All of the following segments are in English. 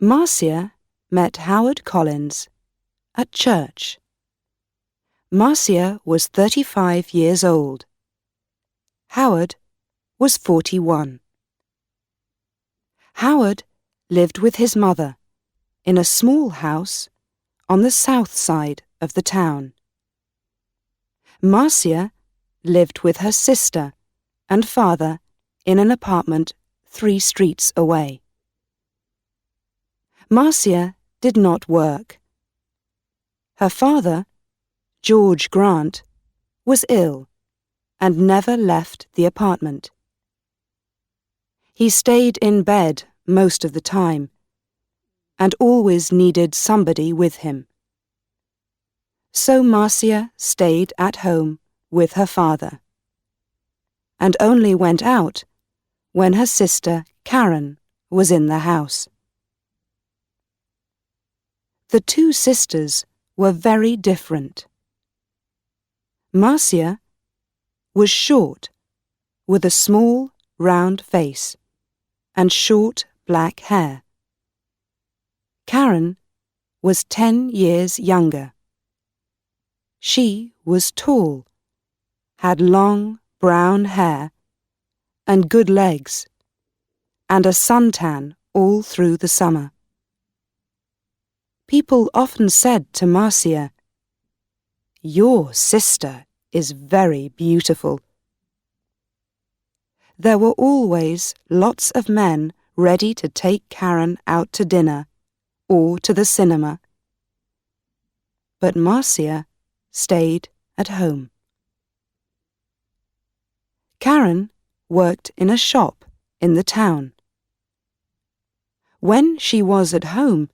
Marcia met Howard Collins at church. Marcia was 35 years old. Howard was 41. Howard lived with his mother in a small house on the south side of the town. Marcia lived with her sister and father in an apartment 3 streets away. Marcia did not work. Her father, George Grant, was ill and never left the apartment. He stayed in bed most of the time and always needed somebody with him. So Marcia stayed at home with her father and only went out when her sister Karen was in the house. The 2 sisters were very different. Marcia was short, with a small, round face and short black hair. Karen was 10 years younger. She was tall, had long brown hair and good legs, and a suntan all through the summer. People often said to Marcia, "Your sister is very beautiful." There were always lots of men ready to take Karen out to dinner or to the cinema. But Marcia stayed at home. Karen worked in a shop in the town. When she was at home,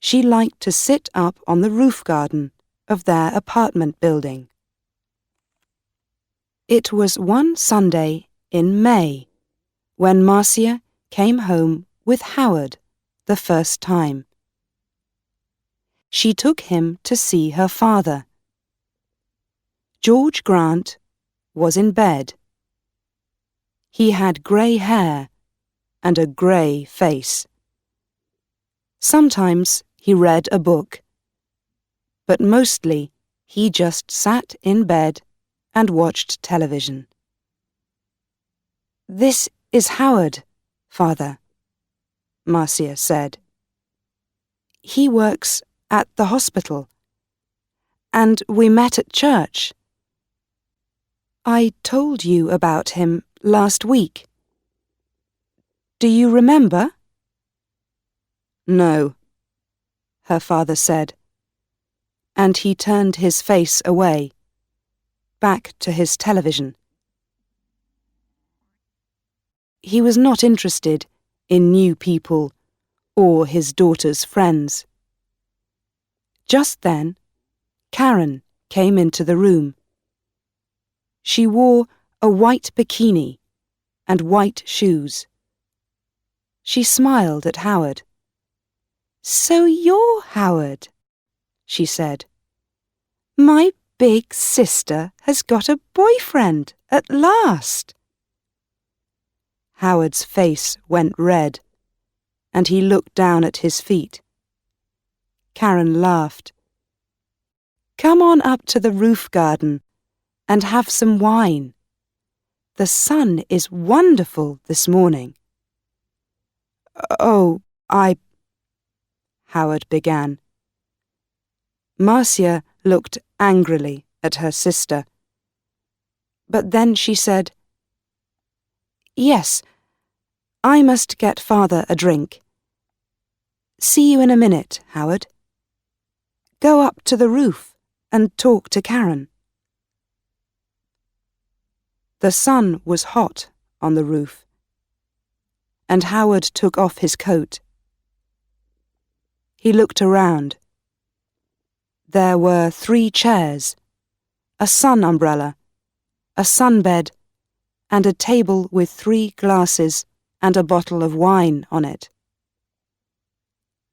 she liked to sit up on the roof garden of their apartment building. It was one Sunday in May when Marcia came home with Howard the first time. She took him to see her father. George Grant was in bed. He had grey hair and a grey face. Sometimes he read a book, but mostly he just sat in bed and watched television. "This is Howard, Father," Marcia said. "He works at the hospital, and we met at church. I told you about him last week. Do you remember?" "No," her father said, and he turned his face away, back to his television. He was not interested in new people or his daughter's friends. Just then, Karen came into the room. She wore a white bikini and white shoes. She smiled at Howard. "So you're Howard," she said. "My big sister has got a boyfriend at last." Howard's face went red, and he looked down at his feet. Karen laughed. "Come on up to the roof garden and have some wine. The sun is wonderful this morning." "Oh, Howard began. Marcia looked angrily at her sister. But then she said, "Yes, I must get Father a drink. See you in a minute, Howard. Go up to the roof and talk to Karen." The sun was hot on the roof, and Howard took off his coat. He looked around. There were 3 chairs, a sun umbrella, a sunbed, and a table with 3 glasses and a bottle of wine on it.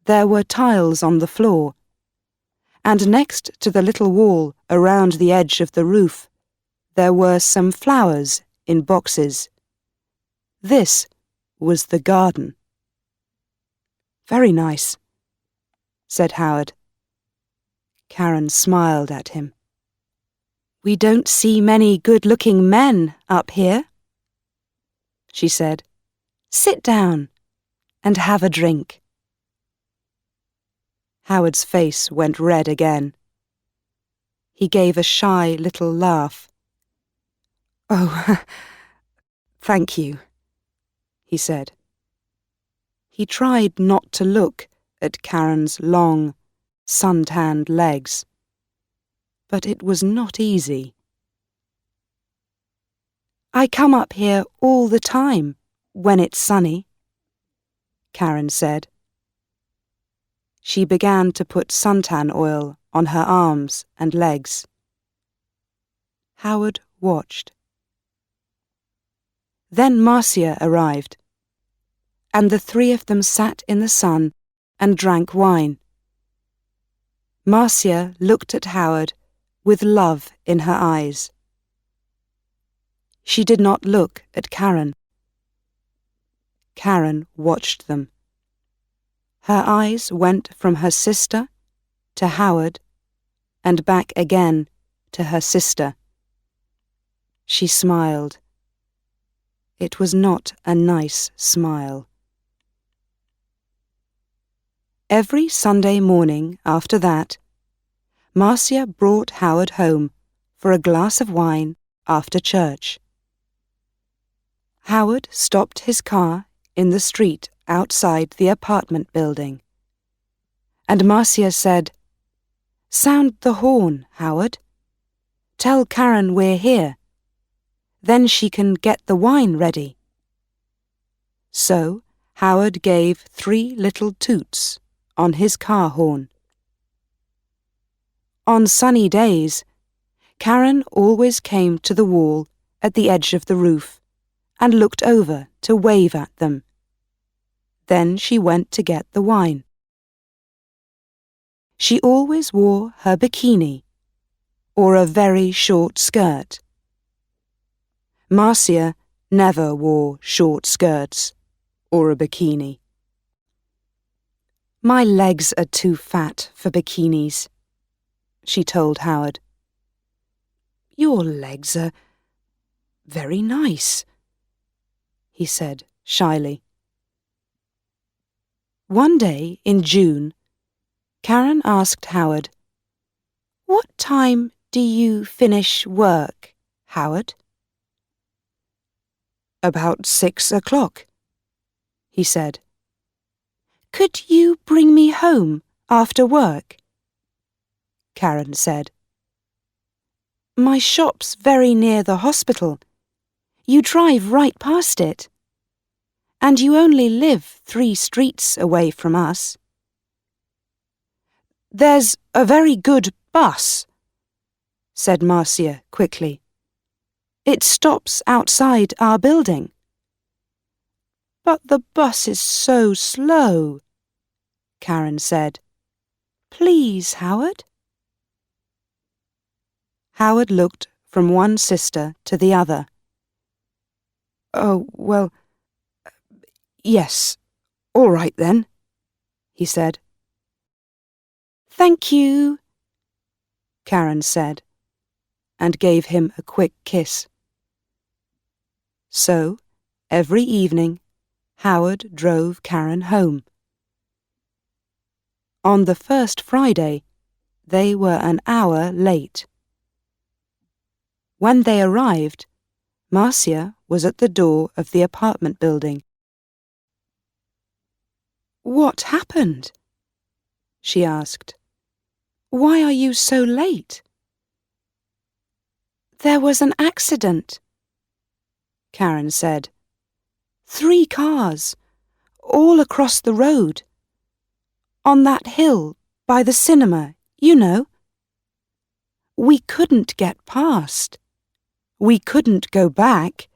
There were tiles on the floor, and next to the little wall around the edge of the roof, there were some flowers in boxes. This was the garden. Very nice, said Howard. Karen smiled at him. We don't see many good-looking men up here, she said. Sit down and have a drink. Howard's face went red again. He gave a shy little laugh. Oh, thank you, he said. He tried not to look at Karen's long, sun-tanned legs, but it was not easy. I come up here all the time when it's sunny, Karen said. She began to put suntan oil on her arms and legs. Howard watched. Then Marcia arrived, and the three of them sat in the sun and drank wine. Marcia looked at Howard with love in her eyes. She did not look at Karen. Karen watched them. Her eyes went from her sister to Howard and back again to her sister. She smiled. It was not a nice smile. Every Sunday morning after that, Marcia brought Howard home for a glass of wine after church. Howard stopped his car in the street outside the apartment building, and Marcia said, "Sound the horn, Howard. Tell Karen we're here. Then she can get the wine ready." So Howard gave 3 little toots on his car horn. On sunny days, Karen always came to the wall at the edge of the roof and looked over to wave at them. Then she went to get the wine. She always wore her bikini or a very short skirt. Marcia never wore short skirts or a bikini. My legs are too fat for bikinis, she told Howard. Your legs are very nice, he said shyly. One day in June, Karen asked Howard, "What time do you finish work, Howard?" "About 6 o'clock," he said. "Could you bring me home after work?" Karen said. "My shop's very near the hospital. You drive right past it. And you only live 3 streets away from us." "There's a very good bus," said Marcia quickly. "It stops outside our building." "But the bus is so slow," Karen said. "Please, Howard." Howard looked from one sister to the other. "Oh, well, yes, all right then," he said. "Thank you," Karen said, and gave him a quick kiss. So, every evening, Howard drove Karen home. On the first Friday, they were an hour late. When they arrived, Marcia was at the door of the apartment building. "What happened?" she asked. "Why are you so late?" "There was an accident," Karen said. 3 cars, all across the road. On that hill by the cinema, you know. We couldn't get past. We couldn't go back.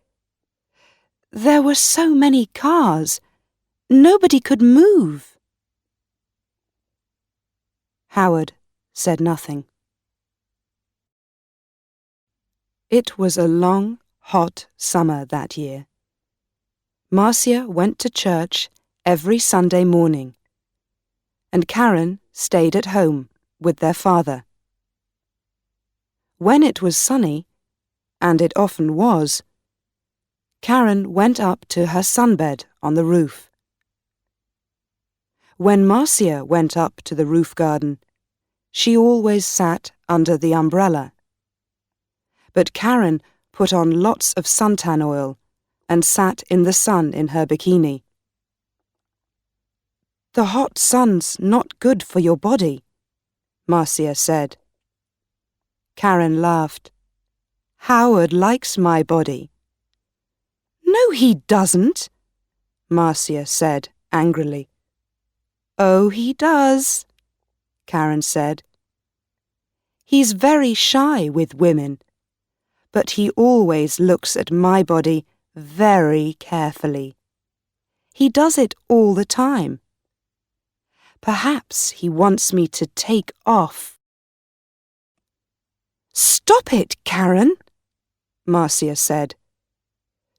There were so many cars. Nobody could move." Howard said nothing. It was a long, hot summer that year. Marcia went to church every Sunday morning, and Karen stayed at home with their father. When it was sunny, and it often was, Karen went up to her sunbed on the roof. When Marcia went up to the roof garden, she always sat under the umbrella. But Karen put on lots of suntan oil and sat in the sun in her bikini. "The hot sun's not good for your body," Marcia said. Karen laughed. "Howard likes my body." "No, he doesn't," Marcia said angrily. "Oh, he does," Karen said. "He's very shy with women, but he always looks at my body very carefully. He does it all the time. Perhaps he wants me to take off." "Stop it, Karen," Marcia said.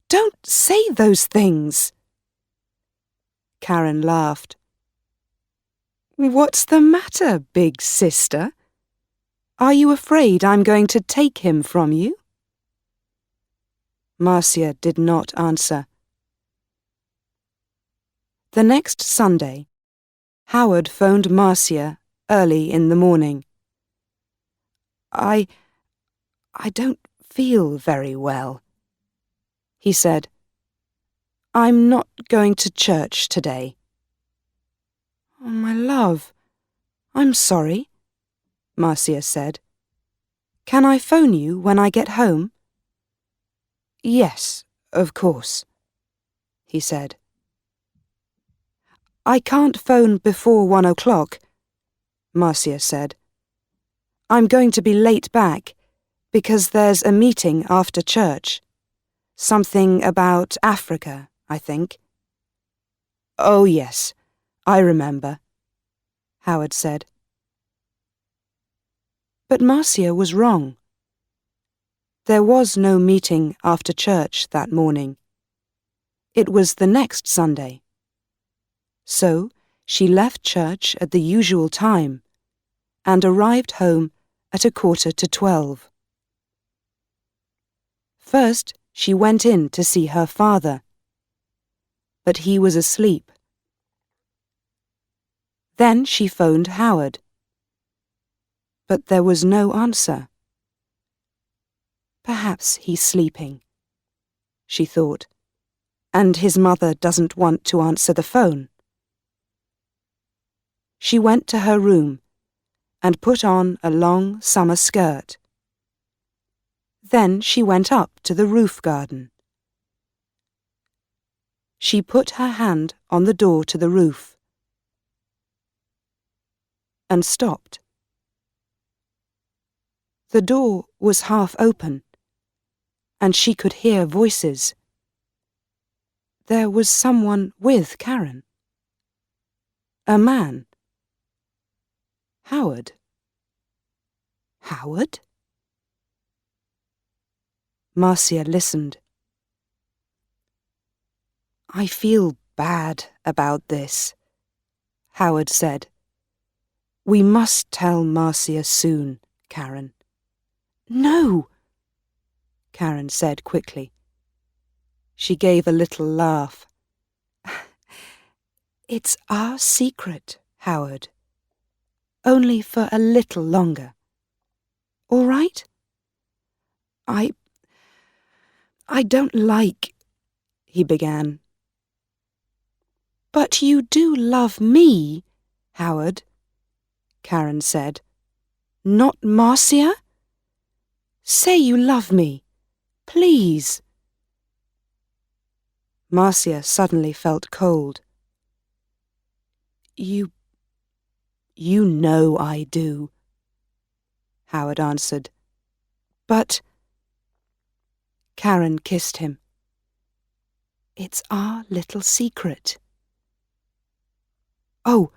"Don't say those things." Karen laughed. "What's the matter, big sister? Are you afraid I'm going to take him from you?" Marcia did not answer. The next Sunday, Howard phoned Marcia early in the morning. I don't feel very well," he said. "I'm not going to church today." "Oh, my love, I'm sorry," Marcia said. "Can I phone you when I get home?" "Yes, of course," he said. "I can't phone before 1 o'clock," Marcia said. "I'm going to be late back because there's a meeting after church. Something about Africa, I think." "Oh, yes, I remember," Howard said. But Marcia was wrong. There was no meeting after church that morning. It was the next Sunday. So she left church at the usual time and arrived home at 11:45. First, she went in to see her father, but he was asleep. Then she phoned Howard, but there was no answer. Perhaps he's sleeping, she thought, and his mother doesn't want to answer the phone. She went to her room and put on a long summer skirt. Then she went up to the roof garden. She put her hand on the door to the roof and stopped. The door was half open, and she could hear voices. There was someone with Karen. A man. Howard. Howard? Marcia listened. "I feel bad about this," Howard said. "We must tell Marcia soon, Karen." "No," Karen said quickly. She gave a little laugh. "It's our secret, Howard. Only for a little longer. All right? I don't like," he began. "But you do love me, Howard," Karen said. "Not Marcia? Say you love me, please." Marcia suddenly felt cold. You know I do," Howard answered. "But—" Karen kissed him. "It's our little secret." "Oh,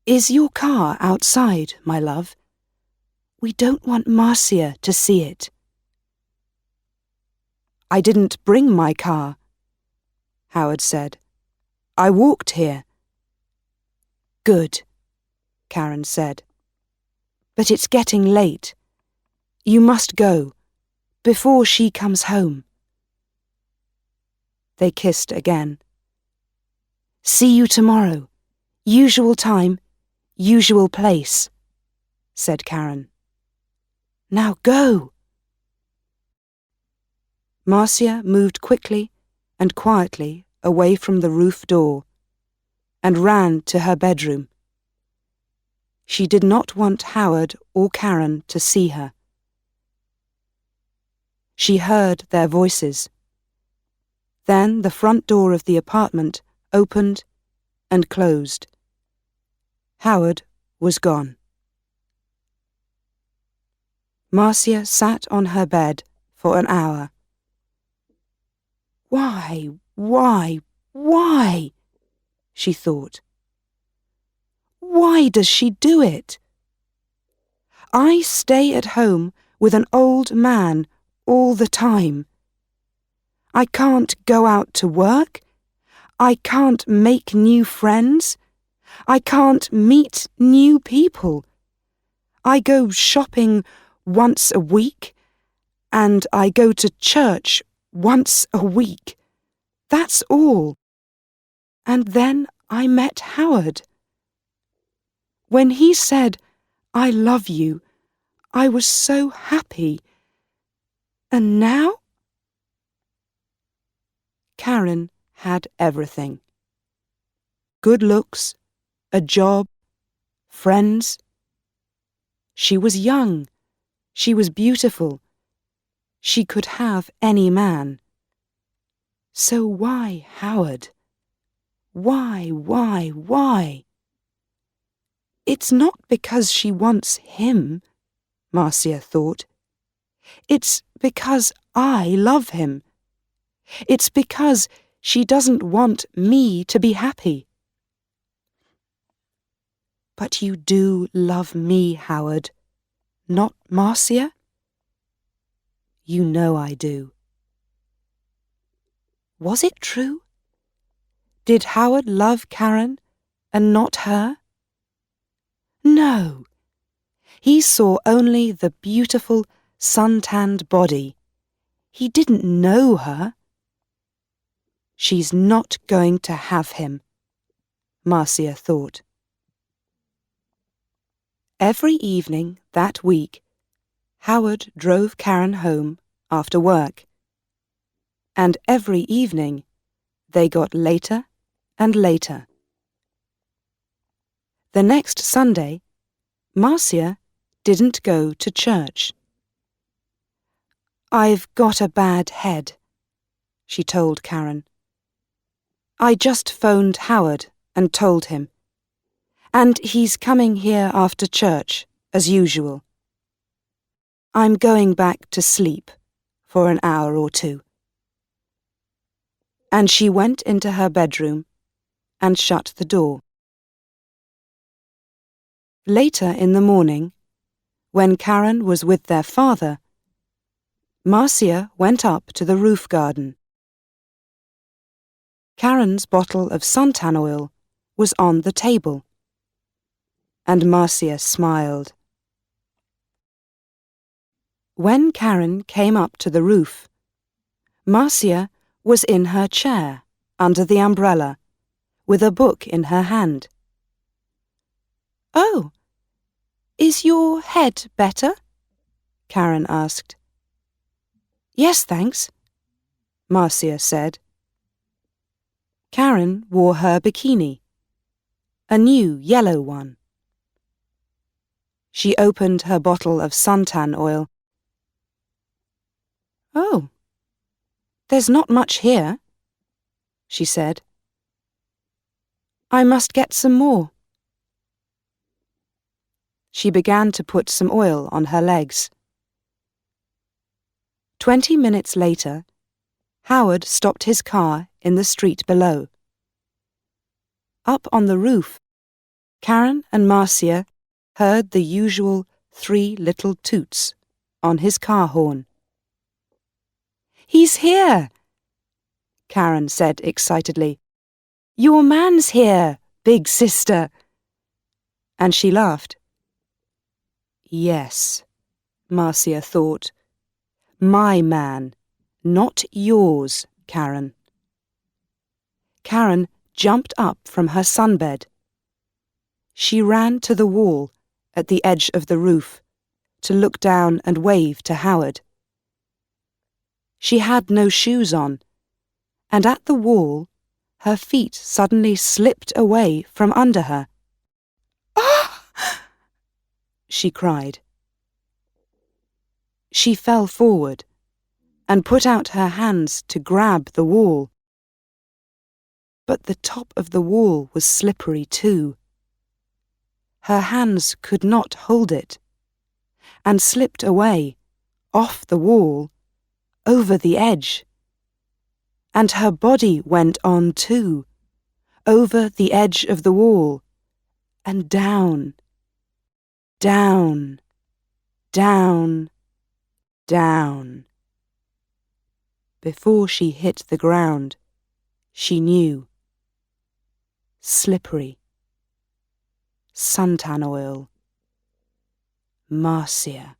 is your car outside, my love? We don't want Marcia to see it." "I didn't bring my car," Howard said. "I walked here." "Good," Karen said. "But it's getting late. You must go, before she comes home." They kissed again. "See you tomorrow. Usual time, usual place," said Karen. "Now go." Marcia moved quickly and quietly away from the roof door and ran to her bedroom. She did not want Howard or Karen to see her. She heard their voices. Then the front door of the apartment opened and closed. Howard was gone. Marcia sat on her bed for an hour. Why, she thought. Why does she do it? I stay at home with an old man all the time. I can't go out to work. I can't make new friends. I can't meet new people. I go shopping once a week, and I go to church once a week. That's all. And then I met Howard. When he said, "I love you," I was so happy. And now? Karen had everything. Good looks, a job, friends. She was young. She was beautiful. She could have any man. So why Howard? Why? It's not because she wants him, Marcia thought. It's because I love him. It's because she doesn't want me to be happy. But you do love me, Howard, not Marcia? You know I do. Was it true? Did Howard love Karen and not her? No. He saw only the beautiful, sun-tanned body. He didn't know her. She's not going to have him, Marcia thought. Every evening that week, Howard drove Karen home after work. And every evening, they got later and later. The next Sunday, Marcia didn't go to church. "I've got a bad head," she told Karen. "I just phoned Howard and told him. And he's coming here after church, as usual. I'm going back to sleep for an hour or two." And she went into her bedroom and shut the door. Later in the morning, when Karen was with their father, Marcia went up to the roof garden. Karen's bottle of suntan oil was on the table, and Marcia smiled. When Karen came up to the roof, Marcia was in her chair under the umbrella, with a book in her hand. "Oh, is your head better?" Karen asked. "Yes, thanks," Marcia said. Karen wore her bikini, a new yellow one. She opened her bottle of suntan oil. "Oh, there's not much here," she said. "I must get some more." She began to put some oil on her legs. 20 minutes later, Howard stopped his car in the street below. Up on the roof, Karen and Marcia heard the usual 3 little toots on his car horn. "He's here!" Karen said excitedly. "Your man's here, big sister!" and she laughed. Yes, Marcia thought. My man, not yours, Karen. Karen jumped up from her sunbed. She ran to the wall at the edge of the roof to look down and wave to Howard. She had no shoes on, and at the wall her feet suddenly slipped away from under her. "Ah!" she cried. She fell forward and put out her hands to grab the wall. But the top of the wall was slippery too. Her hands could not hold it, and slipped away, off the wall, over the edge. And her body went on too, over the edge of the wall, and down, down, down, down. Before she hit the ground, she knew. Slippery. Suntan oil. Marcia.